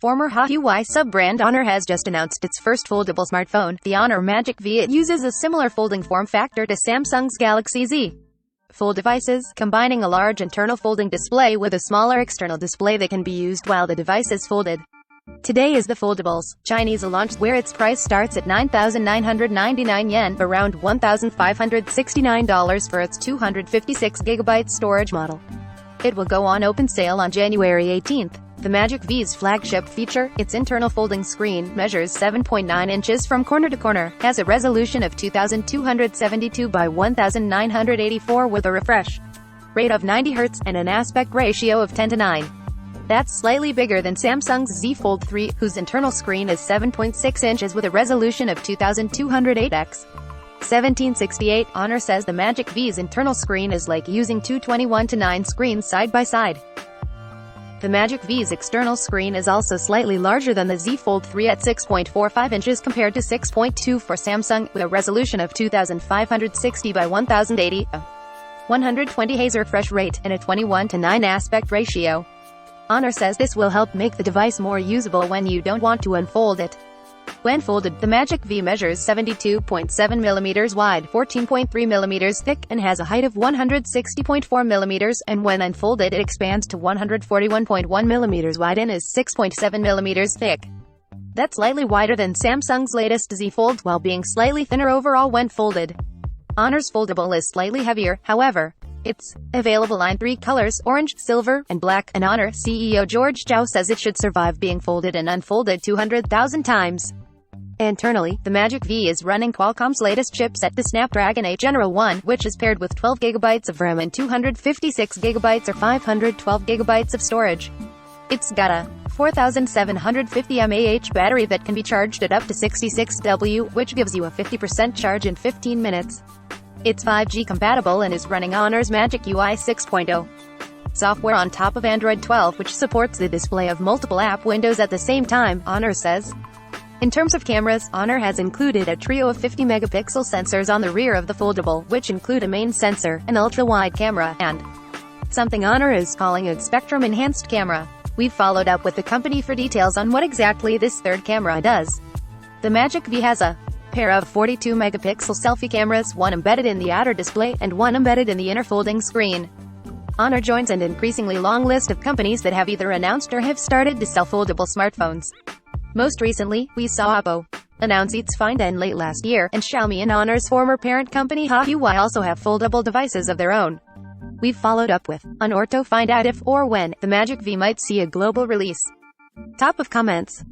Former Huawei sub-brand Honor has just announced its first foldable smartphone, the Honor Magic V. It uses a similar folding form factor to Samsung's Galaxy Z Fold devices, combining a large internal folding display with a smaller external display that can be used while the device is folded. Today is the Foldables Chinese launch, where its price starts at 9,999 yen, around $1,569 for its 256GB storage model. It will go on open sale on January 18th. The Magic V's flagship feature, its internal folding screen, measures 7.9 inches from corner to corner, has a resolution of 2272 by 1984 with a refresh rate of 90 Hz and an aspect ratio of 10:9. That's slightly bigger than Samsung's Z Fold 3, whose internal screen is 7.6 inches with a resolution of 2208 x 1768. Honor says the Magic V's internal screen is like using two 21:9 screens side by side. The Magic V's external screen is also slightly larger than the Z Fold 3 at 6.45 inches compared to 6.2 for Samsung, with a resolution of 2560 by 1080, a 120 Hz refresh rate, and a 21:9 aspect ratio. Honor says this will help make the device more usable when you don't want to unfold it. When folded, the Magic V measures 72.7 mm wide, 14.3 mm thick, and has a height of 160.4 mm, and when unfolded it expands to 141.1 mm wide and is 6.7 mm thick. That's slightly wider than Samsung's latest Z Fold, while being slightly thinner overall when folded. Honor's foldable is slightly heavier, however. It's available in 3 colors: orange, silver, and black, and Honor CEO George Zhao says it should survive being folded and unfolded 200,000 times. Internally, the Magic V is running Qualcomm's latest chipset, the Snapdragon 8 General 1, which is paired with 12GB of RAM and 256GB or 512GB of storage. It's got a 4750 mAh battery that can be charged at up to 66W, which gives you a 50% charge in 15 minutes. It's 5G compatible and is running Honor's Magic UI 6.0 software on top of Android 12, which supports the display of multiple app windows at the same time, Honor says. In terms of cameras, Honor has included a trio of 50-megapixel sensors on the rear of the foldable, which include a main sensor, an ultra-wide camera, and something Honor is calling a spectrum-enhanced camera. We've followed up with the company for details on what exactly this third camera does. The Magic V has a pair of 42-megapixel selfie cameras, one embedded in the outer display, and one embedded in the inner folding screen. Honor joins an increasingly long list of companies that have either announced or have started to sell foldable smartphones. Most recently, we saw Oppo announce its Find N late last year, and Xiaomi and Honor's former parent company Huawei also have foldable devices of their own. We've followed up with Honor to find out if or when the Magic V might see a global release. Top of comments.